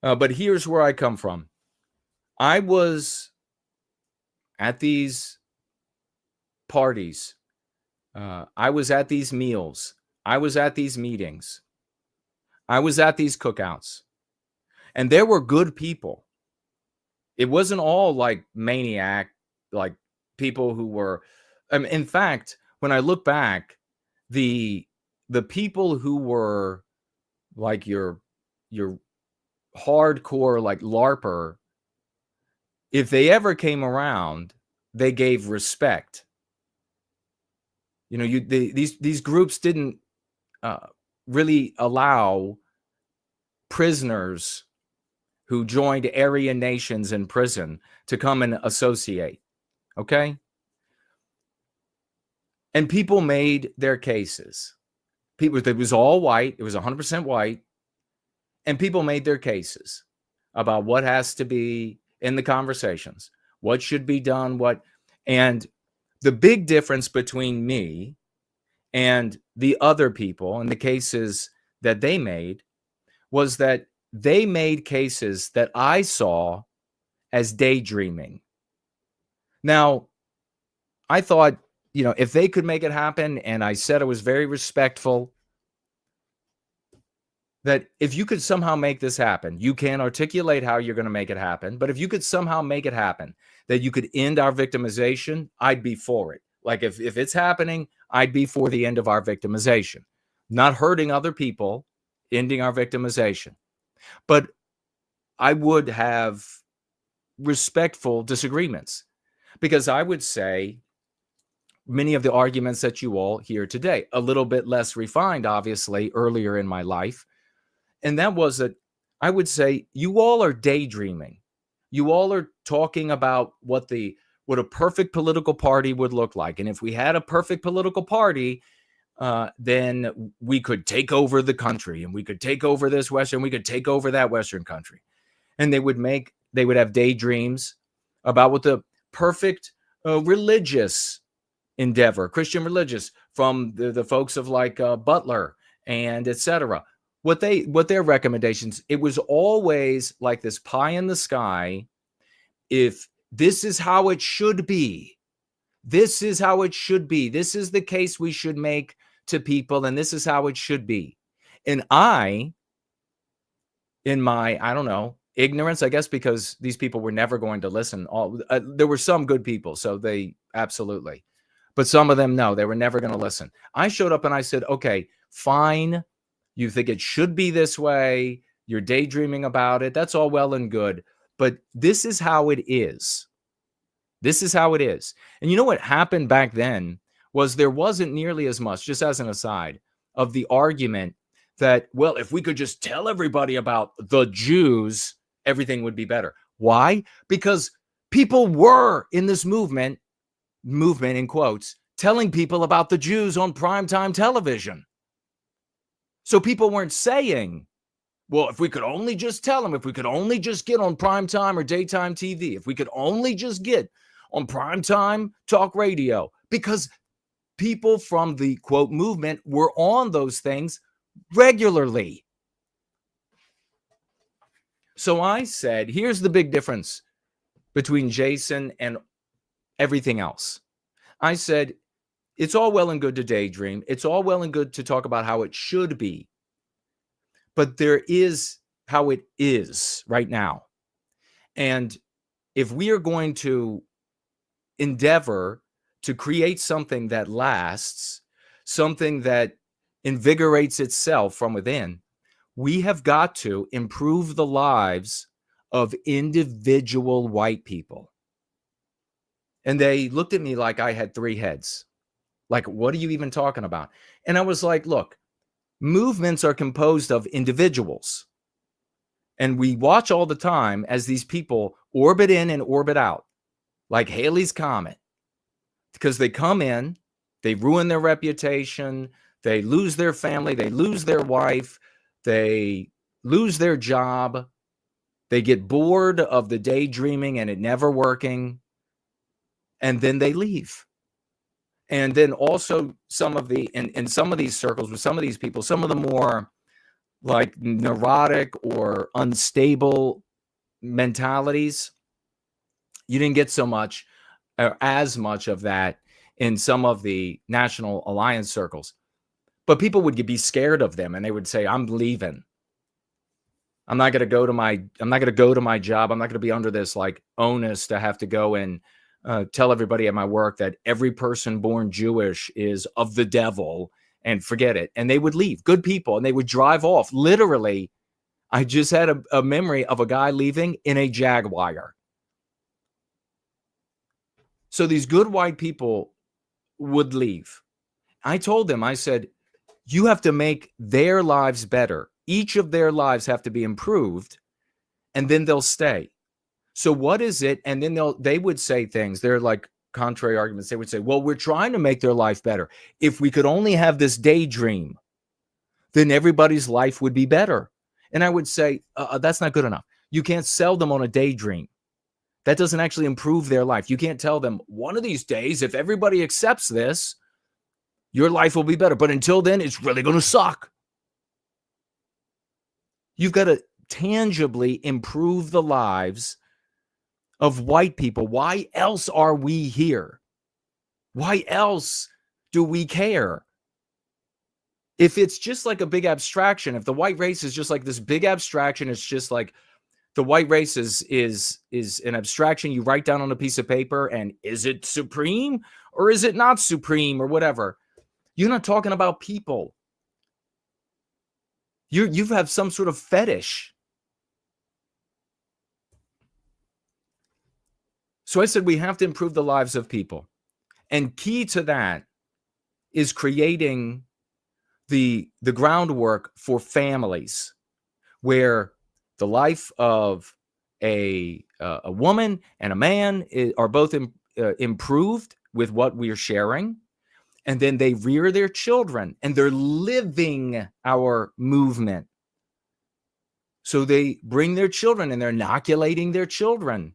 But here's where I come from. I was at these parties. I was at these meals. I was at these meetings. I was at these cookouts. And there were good people. It wasn't all like maniac, like people who were. In fact, when I look back, the the people who were like your hardcore like LARPer, if they ever came around, they gave respect. These groups didn't uh, really allow prisoners who joined Aryan nations in prison to come and associate. Okay. And people made their cases. It was all white. It was 100% white. And people made their cases about what has to be in the conversations, what should be done, and the big difference between me and the other people and the cases that they made was that they made cases that I saw as daydreaming. Now, I thought, if they could make it happen, and I said I was very respectful, that if you could somehow make this happen, you can't articulate how you're going to make it happen, but if you could somehow make it happen, that you could end our victimization, I'd be for it. Like if it's happening, I'd be for the end of our victimization, not hurting other people, ending our victimization. But I would have respectful disagreements, because I would say many of the arguments that you all hear today, a little bit less refined, obviously, earlier in my life. And that was that I would say you all are daydreaming. You all are talking about what a perfect political party would look like. And if we had a perfect political party, then we could take over the country, and we could take over this Western, we could take over that Western country. And they would have daydreams about what the perfect religious endeavor, Christian religious, from the folks of like Butler and etc. What their recommendations, it was always like this pie in the sky. If this is how it should be, this is how it should be, this is the case we should make to people, and this is how it should be. And I, in my, I don't know, ignorance, I guess, because these people were never going to listen. There were some good people, so they absolutely, but some of them, no, they were never going to listen. I showed up and I said, okay, fine. You think it should be this way. You're daydreaming about it. That's all well and good. But this is how it is. This is how it is. And you know what happened back then was there wasn't nearly as much, just as an aside, of the argument that, well, if we could just tell everybody about the Jews, everything would be better. Why? Because people were in this movement in quotes, telling people about the Jews on primetime television. So people weren't saying, well, if we could only just tell them, if we could only just get on primetime or daytime TV, if we could only just get on primetime talk radio, because people from the quote movement were on those things regularly. So I said, here's the big difference between Jason and everything else. I said, it's all well and good to daydream. It's all well and good to talk about how it should be. But there is how it is right now. And if we are going to endeavor to create something that lasts, something that invigorates itself from within, we have got to improve the lives of individual white people. And they looked at me like I had three heads. Like, what are you even talking about? And I was like, look, movements are composed of individuals. And we watch all the time as these people orbit in and orbit out, like Halley's Comet, because they come in, they ruin their reputation, they lose their family, they lose their wife, they lose their job, they get bored of the daydreaming and it never working, and then they leave. And then also some of the, in some of these circles with some of these people, some of the more like neurotic or unstable mentalities, you didn't get so much or as much of that in some of the national alliance circles. But people would be scared of them and they would say, I'm leaving. I'm not going to go to my job. I'm not going to be under this like onus to have to go and tell everybody at my work that every person born Jewish is of the devil and forget it. And they would leave, good people, and they would drive off. Literally, I just had a memory of a guy leaving in a Jaguar. So these good white people would leave. I told them, I said, you have to make their lives better. Each of their lives have to be improved, and then they'll stay. So what is it? And then they would say things. They're like contrary arguments. They would say, well, we're trying to make their life better. If we could only have this daydream, then everybody's life would be better. And I would say, that's not good enough. You can't sell them on a daydream. That doesn't actually improve their life. You can't tell them one of these days, if everybody accepts this, your life will be better. But until then, it's really going to suck. You've got to tangibly improve the lives of white people. Why else are we here? Why else do we care? If it's just like a big abstraction, if the white race is just like this big abstraction, it's just like the white race is an abstraction you write down on a piece of paper, and is it supreme or is it not supreme or whatever? You're not talking about people. You have some sort of fetish. So I said we have to improve the lives of people. And key to that is creating the groundwork for families where the life of a woman and a man are both improved with what we are sharing. And then they rear their children and they're living our movement. So they bring their children and they're inoculating their children.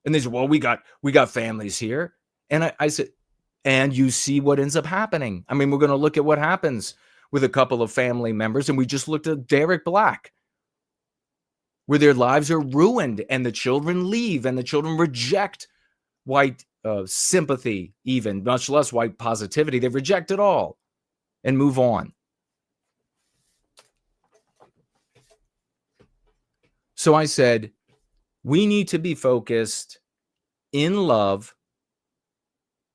And they say, well, we got families here. And I said, and you see what ends up happening. I mean, we're going to look at what happens with a couple of family members. And we just looked at Derek Black, where their lives are ruined and the children leave and the children reject white sympathy, even much less white positivity. They reject it all and move on. So I said, we need to be focused in love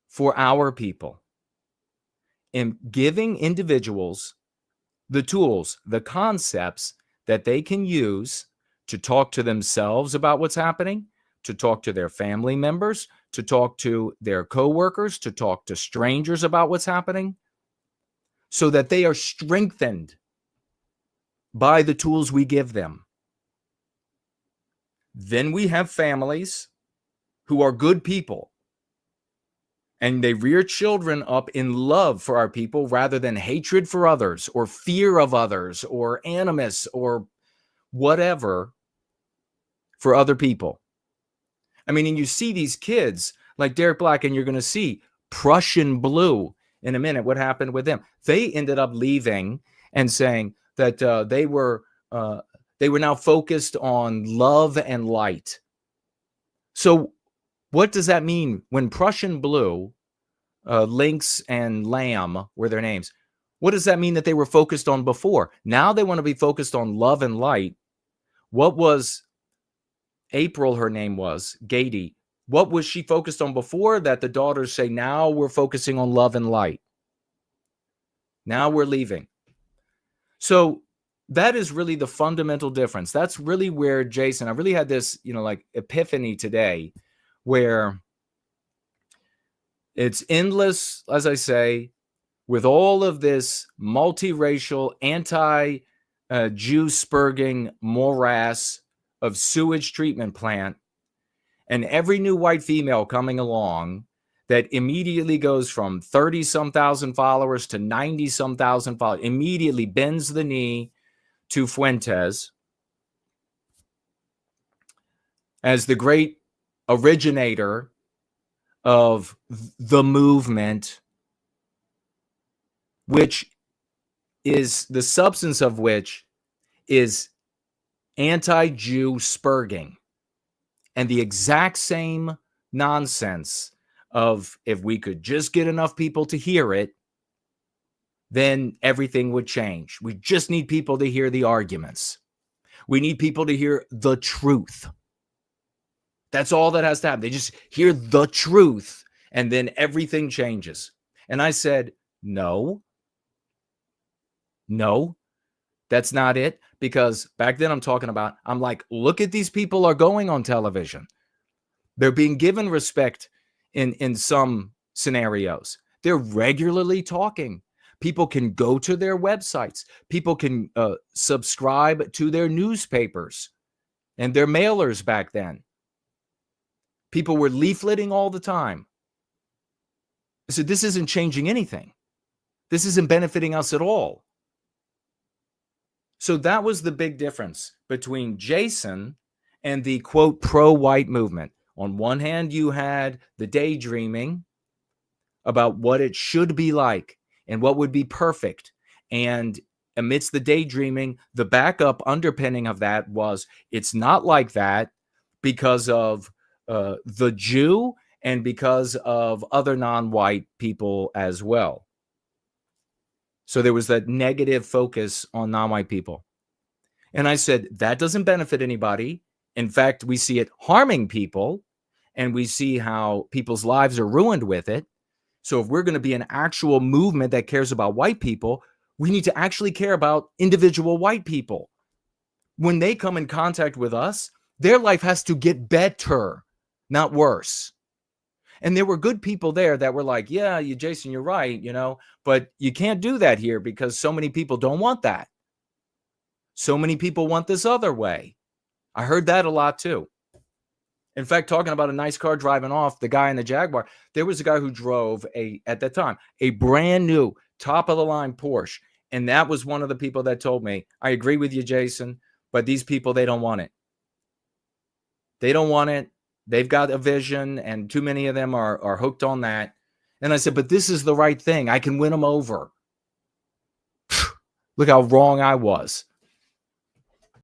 for our people and giving individuals the tools, the concepts that they can use to talk to themselves about what's happening, to talk to their family members, to talk to their coworkers, to talk to strangers about what's happening, so that they are strengthened by the tools we give them. Then we have families who are good people, and they rear children up in love for our people rather than hatred for others or fear of others or animus or whatever for other people. I mean, and you see these kids like Derek Black, and you're going to see Prussian Blue in a minute. What happened with them? They ended up leaving and saying that they were now focused on love and light. So what does that mean when Prussian Blue, Lynx and Lamb were their names? What does that mean that they were focused on before? Now they want to be focused on love and light. What was April, her name was, Gady. What was she focused on before that the daughters say, now we're focusing on love and light? Now we're leaving. So that is really the fundamental difference. That's really where, Jason, I really had this, like epiphany today where it's endless, as I say, with all of this multiracial, anti-Jew spurging morass of sewage treatment plant, and every new white female coming along that immediately goes from 30-some thousand followers to 90-some thousand followers, immediately bends the knee to Fuentes as the great originator of the movement, which is the substance of which is anti-Jew spurging and the exact same nonsense of if we could just get enough people to hear it, then everything would change. We just need people to hear the arguments. We need people to hear the truth. That's all that has to happen. They just hear the truth, and then everything changes. And I said, no, that's not it. Because back then I'm like, look at these people are going on television. They're being given respect in some scenarios. They're regularly talking. People can go to their websites. People can subscribe to their newspapers and their mailers back then. People were leafleting all the time. So this isn't changing anything. This isn't benefiting us at all. So that was the big difference between Jason and the quote pro-white movement. On one hand, you had the daydreaming about what it should be like and what would be perfect. And amidst the daydreaming, the backup underpinning of that was it's not like that because of the Jew and because of other non-white people as well. So there was that negative focus on non-white people. And I said, that doesn't benefit anybody. In fact, we see it harming people, and we see how people's lives are ruined with it. So if we're going to be an actual movement that cares about white people, we need to actually care about individual white people. When they come in contact with us, their life has to get better, not worse. And there were good people there that were like, yeah, Jason, you're right, but you can't do that here because so many people don't want that. So many people want this other way. I heard that a lot too. In fact, talking about a nice car driving off, the guy in the Jaguar, there was a guy who drove at that time, a brand new top of the line Porsche. And that was one of the people that told me, I agree with you, Jason, but these people, they don't want it. They don't want it. They've got a vision, and too many of them are hooked on that. And I said, but this is the right thing. I can win them over. Look how wrong I was.